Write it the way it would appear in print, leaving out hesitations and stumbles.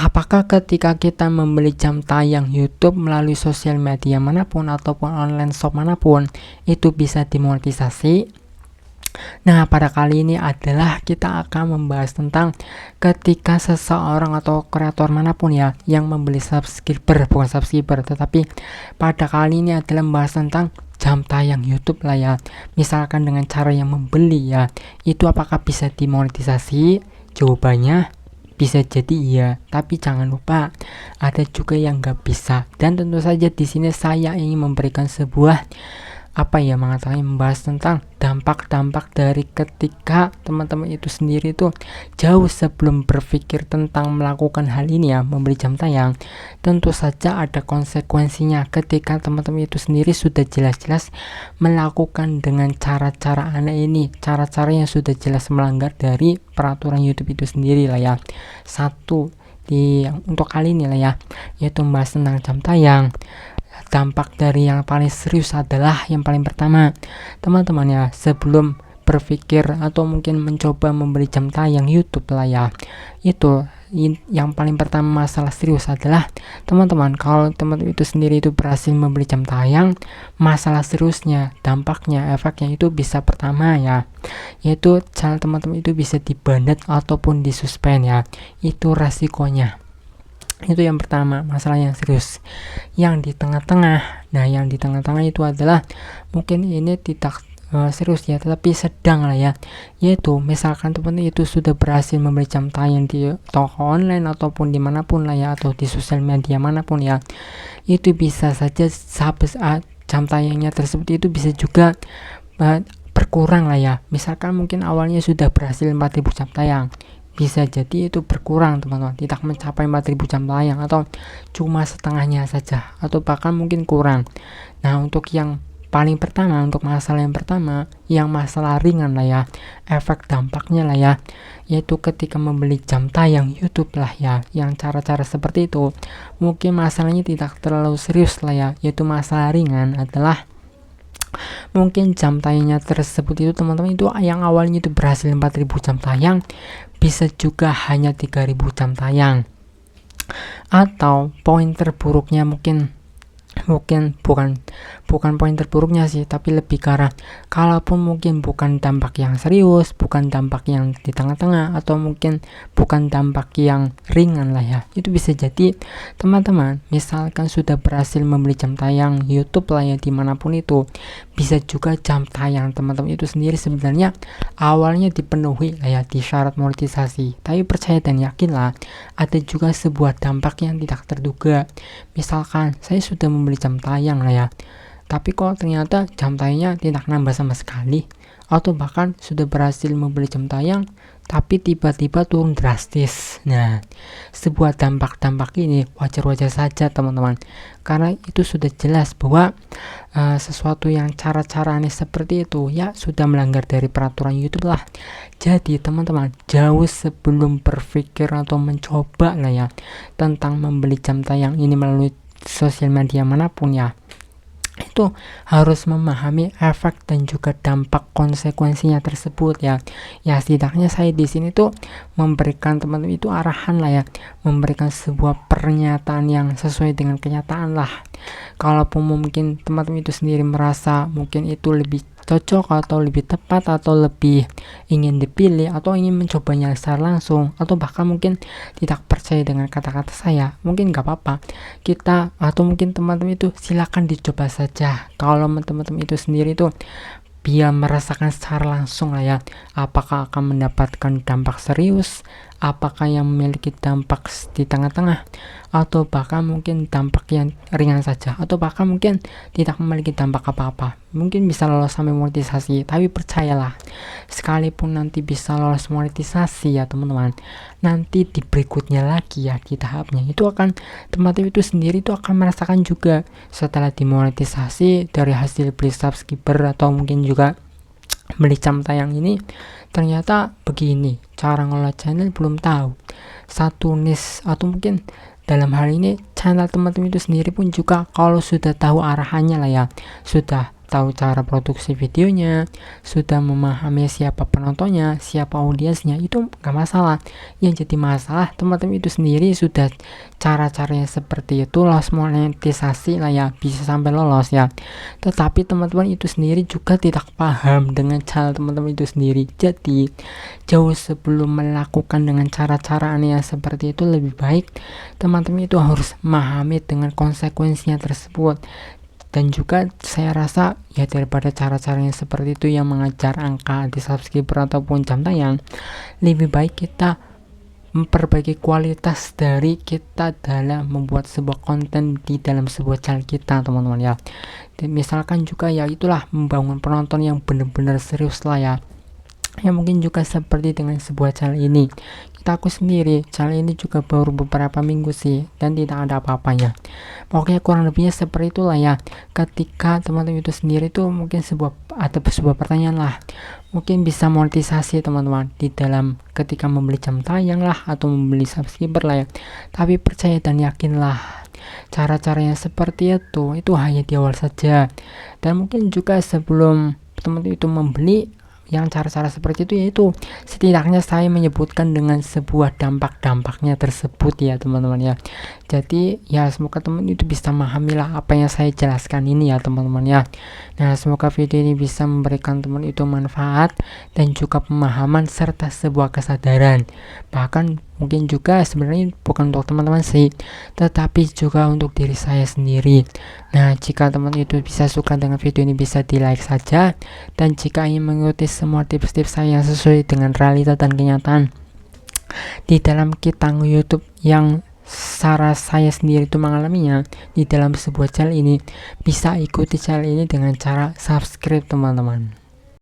Apakah ketika kita membeli jam tayang YouTube melalui sosial media manapun ataupun online shop manapun itu bisa dimonetisasi? Nah, pada kali ini adalah kita akan membahas tentang ketika seseorang atau kreator manapun ya yang membeli bukan subscriber, tetapi pada kali ini adalah membahas tentang jam tayang YouTube lah ya. Misalkan dengan cara yang membeli ya, itu apakah bisa dimonetisasi? Jawabannya bisa jadi iya, tapi jangan lupa ada juga yang nggak bisa. Dan tentu saja di sini saya ingin memberikan sebuah membahas tentang dampak-dampak dari ketika teman-teman itu sendiri itu jauh sebelum berpikir tentang melakukan hal ini ya, membeli jam tayang. Tentu saja ada konsekuensinya ketika teman-teman itu sendiri sudah jelas-jelas melakukan dengan cara-cara aneh ini, cara-cara yang sudah jelas melanggar dari peraturan YouTube itu sendiri lah ya. Untuk kali ini lah ya, yaitu membahas tentang jam tayang. Dampak dari yang paling serius adalah yang paling pertama, teman-teman ya, sebelum berpikir atau mungkin mencoba membeli jam tayang YouTube lah ya, itu yang paling pertama masalah serius adalah teman-teman, kalau teman-teman itu sendiri itu berhasil membeli jam tayang, masalah seriusnya, dampaknya, efeknya itu bisa pertama ya, yaitu channel teman-teman itu bisa dibanet ataupun disuspend ya, itu resikonya. Itu yang pertama, masalah yang serius. Yang di tengah-tengah, yang di tengah-tengah itu adalah mungkin ini tidak serius ya, tetapi sedang lah ya, yaitu misalkan teman itu sudah berhasil membeli jam tayang di toko online ataupun dimanapun lah ya, atau di sosial media manapun ya, itu bisa saja jam tayangnya tersebut itu bisa juga berkurang lah ya. Misalkan mungkin awalnya sudah berhasil 4000 jam tayang, bisa jadi itu berkurang teman-teman, tidak mencapai 4000 jam tayang atau cuma setengahnya saja atau bahkan mungkin kurang. Nah, untuk yang paling pertama, untuk masalah yang pertama, yang masalah ringan lah ya, efek dampaknya lah ya, yaitu ketika membeli jam tayang YouTube lah ya, yang cara-cara seperti itu mungkin masalahnya tidak terlalu serius lah ya, yaitu masalah ringan adalah mungkin jam tayangnya tersebut itu teman-teman itu yang awalnya itu berhasil 4000 jam tayang bisa juga hanya 3000 jam tayang, atau poin terburuknya mungkin bukan poin terburuknya sih, tapi lebih ke arah kalaupun mungkin bukan dampak yang serius, bukan dampak yang di tengah-tengah, atau mungkin bukan dampak yang ringan lah ya, itu bisa jadi teman-teman misalkan sudah berhasil membeli jam tayang YouTube lah ya, dimanapun itu bisa juga jam tayang teman-teman itu sendiri sebenarnya awalnya dipenuhi lah ya di syarat monetisasi, tapi percaya dan yakinlah ada juga sebuah dampak yang tidak terduga. Misalkan saya sudah membeli jam tayang lah ya, tapi kok ternyata jam tayangnya tidak nambah sama sekali, atau bahkan sudah berhasil membeli jam tayang tapi tiba-tiba turun drastis. Nah, sebuah dampak-dampak ini wajar-wajar saja teman-teman, karena itu sudah jelas bahwa sesuatu yang cara-cara aneh seperti itu ya sudah melanggar dari peraturan YouTube lah. Jadi teman-teman, jauh sebelum berpikir atau mencoba lah ya tentang membeli jam tayang ini melalui sosial media manapun ya, itu harus memahami efek dan juga dampak konsekuensinya tersebut ya. Ya setidaknya saya di sini tuh memberikan teman-teman itu arahan lah ya, memberikan sebuah pernyataan yang sesuai dengan kenyataan lah. Kalaupun mungkin teman-teman itu sendiri merasa mungkin itu lebih cocok atau lebih tepat atau lebih ingin dipilih atau ingin mencobanya secara langsung, atau bahkan mungkin tidak percaya dengan kata-kata saya, mungkin gak apa-apa, kita atau mungkin teman-teman itu silakan dicoba saja. Kalau teman-teman itu sendiri tuh biar merasakan secara langsung lah ya, apakah akan mendapatkan dampak serius, apakah yang memiliki dampak di tengah-tengah, atau bahkan mungkin dampak yang ringan saja, atau bahkan mungkin tidak memiliki dampak apa-apa, mungkin bisa lolos sampai monetisasi. Tapi percayalah, sekalipun nanti bisa lolos monetisasi ya teman-teman, nanti di berikutnya lagi ya, di tahapnya itu akan teman-teman itu sendiri itu akan merasakan juga setelah dimonetisasi dari hasil beli subscriber atau mungkin juga beli jam tayang ini, ternyata begini cara ngolah channel, belum tahu satu niche, atau mungkin dalam hal ini channel teman-teman itu sendiri pun juga kalau sudah tahu arahannya lah ya, sudah tahu cara produksi videonya, sudah memahami siapa penontonnya, siapa audiensnya, itu nggak masalah. Yang jadi masalah teman-teman itu sendiri sudah cara-caranya seperti itu, lolos monetisasi lah ya, bisa sampai lolos ya. Tetapi teman-teman itu sendiri juga tidak paham dengan cara teman-teman itu sendiri. Jadi jauh sebelum melakukan dengan cara-cara aneh yang seperti itu, lebih baik teman-teman itu harus memahami dengan konsekuensinya tersebut. Dan juga saya rasa ya daripada cara-caranya seperti itu yang mengejar angka di subscriber ataupun jam tayang, lebih baik kita memperbaiki kualitas dari kita dalam membuat sebuah konten di dalam sebuah channel kita, teman-teman ya. Dan misalkan juga ya itulah membangun penonton yang benar-benar serius lah ya. Ya mungkin juga seperti dengan sebuah channel ini, aku sendiri channel ini juga baru beberapa minggu sih dan tidak ada apa-apanya. Pokoknya kurang lebihnya seperti itulah ya. Ketika teman-teman itu sendiri tuh mungkin ada sebuah pertanyaan lah, mungkin bisa monetisasi teman-teman di dalam ketika membeli jam tayang lah atau membeli subscriber lah ya. Tapi percaya dan yakinlah, cara-caranya seperti itu hanya di awal saja. Dan mungkin juga sebelum teman-teman itu membeli yang cara-cara seperti itu, yaitu setidaknya saya menyebutkan dengan sebuah dampak-dampaknya tersebut ya teman-teman ya. Jadi ya semoga teman itu bisa memahamilah apa yang saya jelaskan ini ya teman-teman ya. Nah semoga video ini bisa memberikan teman itu manfaat dan juga pemahaman serta sebuah kesadaran. Bahkan mungkin juga sebenarnya bukan untuk teman-teman sih, tetapi juga untuk diri saya sendiri. Nah jika teman itu bisa suka dengan video ini, bisa di like saja. Dan jika ingin mengikuti semua tips-tips saya yang sesuai dengan realita dan kenyataan di dalam kita YouTube yang cara saya sendiri itu mengalaminya di dalam sebuah channel ini, bisa ikuti channel ini dengan cara subscribe teman-teman.